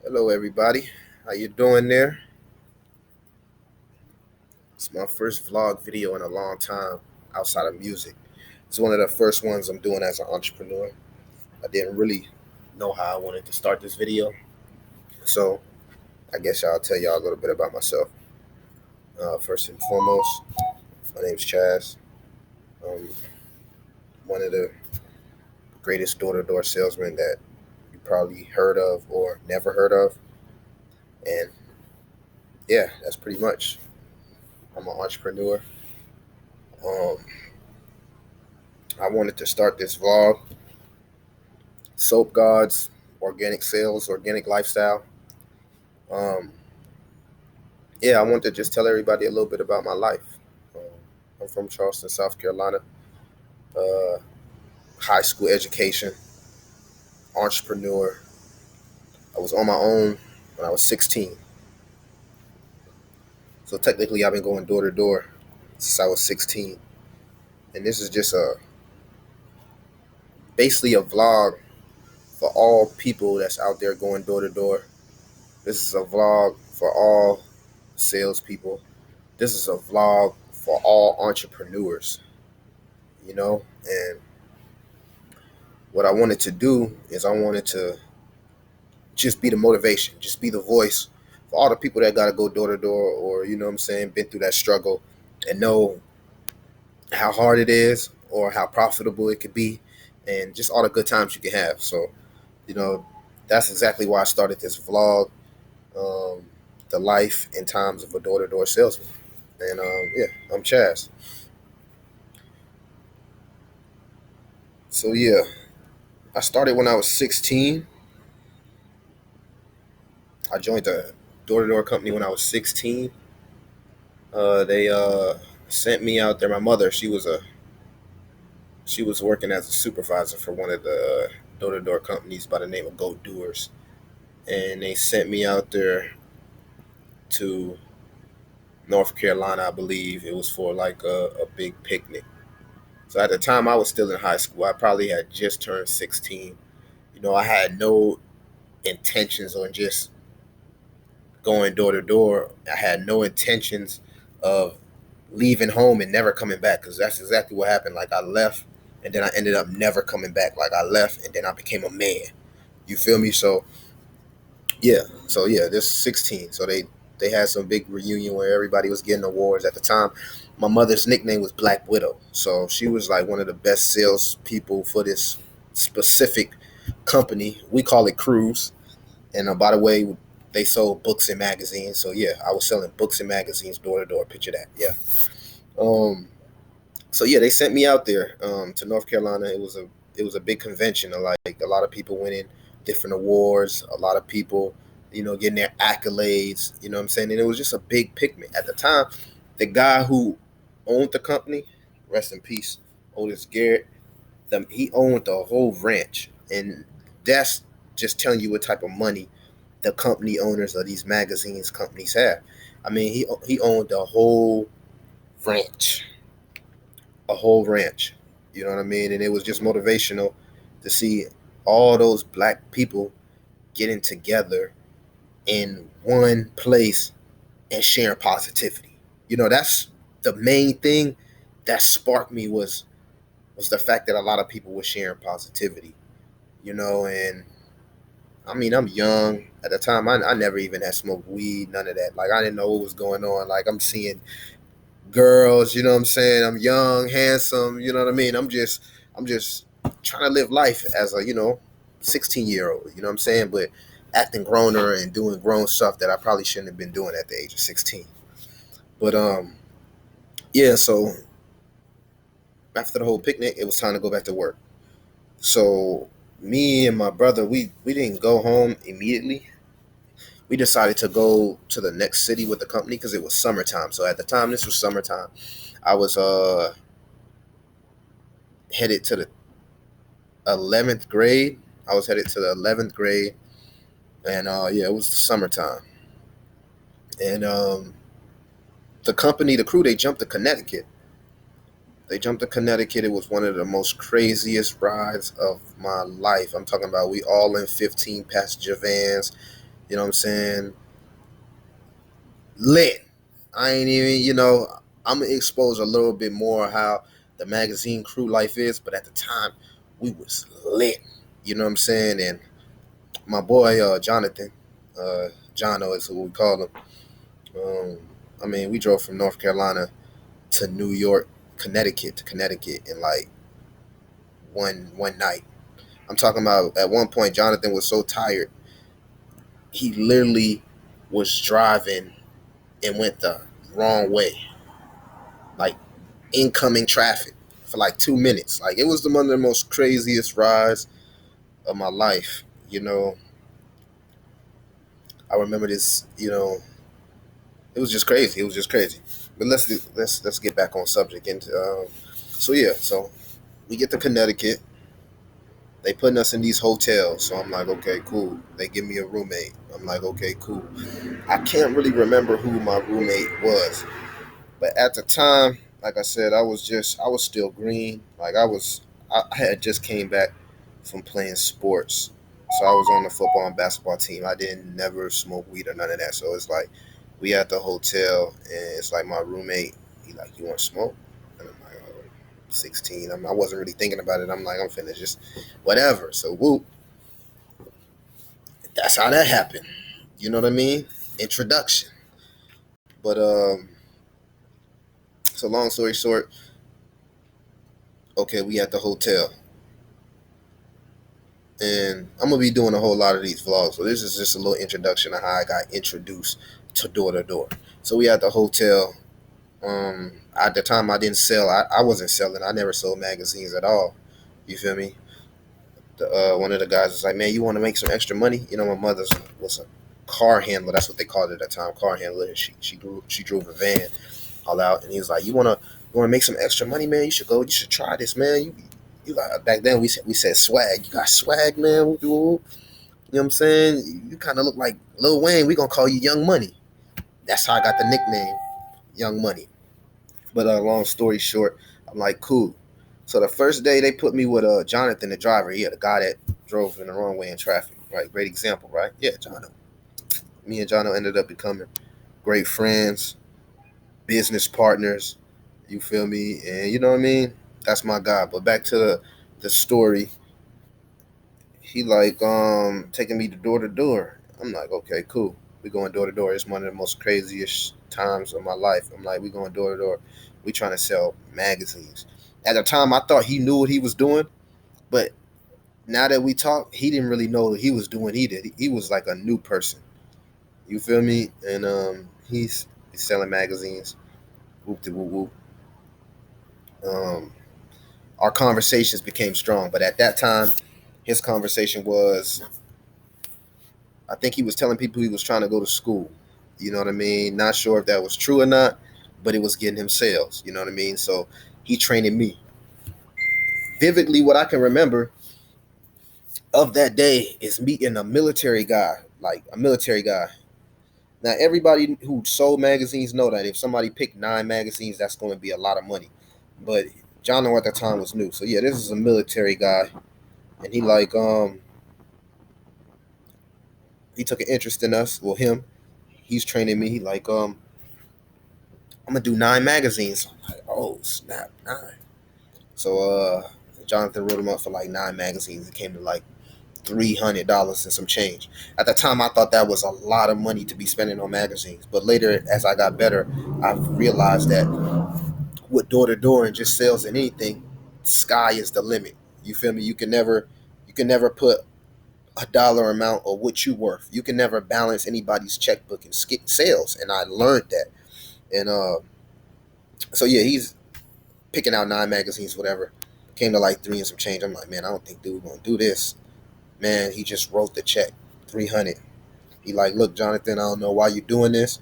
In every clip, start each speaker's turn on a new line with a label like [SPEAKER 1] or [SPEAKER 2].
[SPEAKER 1] Hello, everybody. How you doing there? It's my first vlog video in a long time outside of music. It's one of the first ones I'm doing as an entrepreneur. I didn't really know how I wanted to start this video, so I guess I'll tell y'all a little bit about myself. First and foremost, my name's Chaz. I'm one of the greatest door-to-door salesmen that you probably heard of or never heard of, and yeah, that's pretty much. I'm an entrepreneur. Um, I wanted to start this vlog Soap Gods, organic sales, organic lifestyle. Um, yeah, I want to just tell everybody a little bit about my life. Um, I'm from Charleston, South Carolina. Uh, High school education, entrepreneur. I was on my own when I was 16. So technically, I've been going door to door since I was 16. And this is just basically a vlog for all people that's out there going door to door. This is a vlog for all salespeople. This is a vlog for all entrepreneurs. And what I wanted to do is I wanted to just be the motivation, just be the voice for all the people that got to go door to door, or what I'm saying, been through that struggle and know how hard it is or how profitable it could be, and just all the good times you can have. So you know that's exactly why I started this vlog, um, the life and times of a door to door salesman. And yeah, I'm Chaz. So yeah, I started when I was 16. I joined a door to door company when I was 16. They sent me out there. My mother, she was working as a supervisor for one of the door to door companies by the name of Go Doers, and they sent me out there to North Carolina, I believe. It was for like a big picnic. So at the time, I was still in high school. I probably had just turned 16. I had no intentions on just going door to door. I had no intentions of leaving home and never coming back, because that's exactly what happened. Like, I left and then I ended up never coming back. Like, I left and then I became a man. You feel me? So yeah, this is 16. So they had some big reunion where everybody was getting awards at the time. My mother's nickname was Black Widow, so she was like one of the best sales people for this specific company. We call it Cruise. And by the way, they sold books and magazines. So yeah, I was selling books and magazines door to door. Picture that. Yeah. Um, so yeah, they sent me out there to North Carolina. It was a big convention. Like, a lot of people winning different awards. A lot of people, getting their accolades. You know what I'm saying? And it was just a big picnic at the time. The guy who owned the company, rest in peace, Otis Garrett. He owned the whole ranch, and that's just telling you what type of money the company owners of these magazines companies have. I mean, he owned the ranch, a whole ranch. You know what I mean? And it was just motivational to see all those black people getting together in one place and sharing positivity. That's the main thing that sparked me was the fact that a lot of people were sharing positivity. And I mean, I'm young at the time. I never even had smoked weed, none of that. Like, I didn't know what was going on. Like, I'm seeing girls, you know what I'm saying? I'm young, handsome, you know what I mean? I'm just trying to live life as a, 16-year-old, you know what I'm saying? But acting growner and doing grown stuff that I probably shouldn't have been doing at the age of 16. But yeah, so after the whole picnic, it was time to go back to work. So me and my brother, we didn't go home immediately. We decided to go to the next city with the company because it was summertime. So at the time, this was summertime. I was headed to the 11th grade. I was headed to the 11th grade, and yeah, it was summertime. And the company, the crew, they jumped to Connecticut. They jumped to Connecticut. It was one of the most craziest rides of my life. I'm talking about we all in 15 passenger vans. You know what I'm saying? Lit. I ain't even, I'm gonna expose a little bit more how the magazine crew life is, but at the time, we was lit. You know what I'm saying? And my boy Jonathan, Jono is who we call him. I mean, we drove from North Carolina to New York, Connecticut to Connecticut in like one night. I'm talking about at one point, Jonathan was so tired, he literally was driving and went the wrong way, like incoming traffic for like 2 minutes. Like it was one of the most craziest rides of my life. I remember this. It was just crazy. It was just crazy. But let's get back on subject. And so we get to Connecticut. They putting us in these hotels. So I'm like, okay, cool. They give me a roommate. I'm like, okay, cool. I can't really remember who my roommate was, but at the time, like I said, I was still green. Like I had just came back from playing sports. So I was on the football and basketball team. I didn't never smoke weed or none of that. So it's like we at the hotel and it's like my roommate, he like, you want to smoke? And I'm like, oh, 16. I wasn't really thinking about it. I'm like, I'm finna just whatever. So whoop, that's how that happened. You know what I mean? Introduction. But so long story short, okay, we at the hotel. And I'm gonna be doing a whole lot of these vlogs. So this is just a little introduction of how I got introduced to door to door. So we at the hotel. At the time I didn't sell. I wasn't selling. I never sold magazines at all. You feel me? One of the guys was like, "Man, you want to make some extra money?" My mother was a car handler. That's what they called it at the time, car handler. She drove a van all out, and he was like, "You wanna make some extra money, man? You should go. You should try this, man. You got back then we said swag. You got swag, man. Whoop, whoop, whoop. You know what I'm saying? You kind of look like Lil Wayne. We gonna call you Young Money." That's how I got the nickname, Young Money. But long story short, I'm like, cool. So the first day they put me with Jonathan, the driver. Yeah, the guy that drove in the wrong way in traffic. Right, great example, right? Yeah, Jono. Me and Jono ended up becoming great friends, business partners. You feel me? And you know what I mean? That's my guy. But back to the story. He like taking me to door. I'm like, okay, cool. We going door to door. It's one of the most craziest times of my life. I'm like, we going door to door. We trying to sell magazines. At the time, I thought he knew what he was doing, but now that we talk, he didn't really know what he was doing either. He was like a new person. You feel me? And he's selling magazines. Whoop de whoop whoop. Um, our conversations became strong, but at that time, his conversation was, I think he was telling people he was trying to go to school. You know what I mean? Not sure if that was true or not, but it was getting him sales. You know what I mean? So he training me. Vividly, what I can remember of that day is meeting a military guy, like a military guy. Now, everybody who sold magazines know that if somebody picked 9 magazines, that's going to be a lot of money. But John at the time was new. So yeah, this is a military guy. And he took an interest in us. Well, him. He's training me. He like, I'm gonna do 9 magazines. I'm like, oh snap, 9. So Jonathan wrote him up for like 9 magazines. It came to like $300 and some change. At the time, I thought that was a lot of money to be spending on magazines. But later, as I got better, I realized that with door to door and just sales and anything, sky is the limit. You feel me? You can never put a dollar amount or what you worth. You can never balance anybody's checkbook and skip sales. And I learned that. And so yeah, he's picking out 9 magazines, whatever. Came to like 3 and some change. I'm like, man, I don't think dude gonna do this. Man, he just wrote the check, 300. He like, look, Jonathan, I don't know why you're doing this,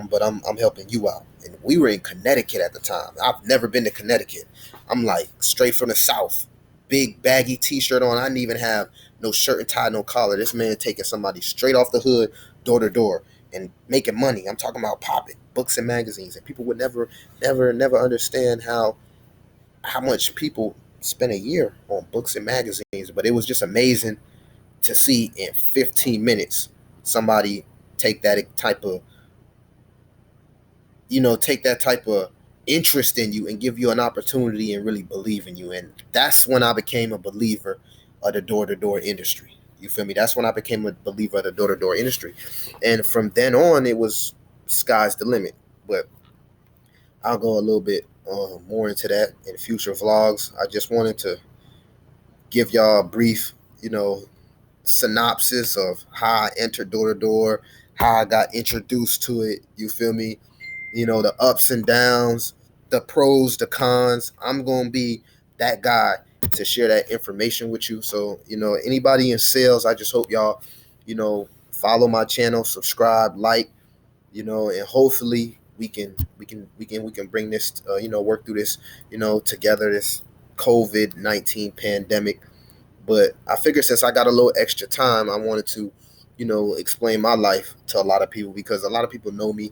[SPEAKER 1] but I'm helping you out. And we were in Connecticut at the time. I've never been to Connecticut. I'm like straight from the South, big baggy T-shirt on. I didn't even have no shirt and tie, no collar. This man taking somebody straight off the hood, door to door, and making money. I'm talking about popping books and magazines, and people would never understand how much people spend a year on books and magazines. But it was just amazing to see in 15 minutes somebody take that type of, take that type of interest in you and give you an opportunity and really believe in you. And that's when I became a believer of the door-to-door industry. You feel me? That's when I became a believer of the door-to-door industry. And from then on, it was sky's the limit. But I'll go a little bit more into that in future vlogs. I just wanted to give y'all a brief, synopsis of how I entered door-to-door, how I got introduced to it. You feel me? The ups and downs, the pros, the cons. I'm going to be that guy to share that information with you. So, anybody in sales, I just hope y'all, follow my channel, subscribe, like, and hopefully we can bring this, work through this, together, this COVID-19 pandemic. But I figured since I got a little extra time, I wanted to, explain my life to a lot of people, because a lot of people know me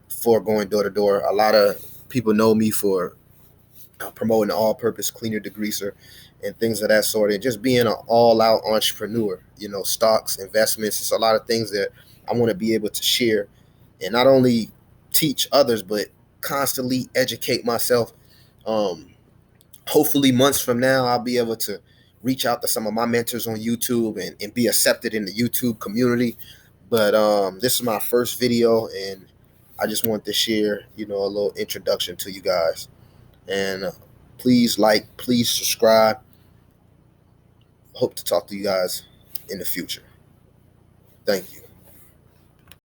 [SPEAKER 1] for going door to door. A lot of people know me for promoting the all-purpose cleaner degreaser and things of that sort, and just being an all-out entrepreneur. Stocks, investments. It's a lot of things that I want to be able to share, and not only teach others, but constantly educate myself. Hopefully, months from now, I'll be able to reach out to some of my mentors on YouTube and be accepted in the YouTube community. But this is my first video, and I just want to share, a little introduction to you guys. And please like, please subscribe. Hope to talk to you guys in the future. Thank you.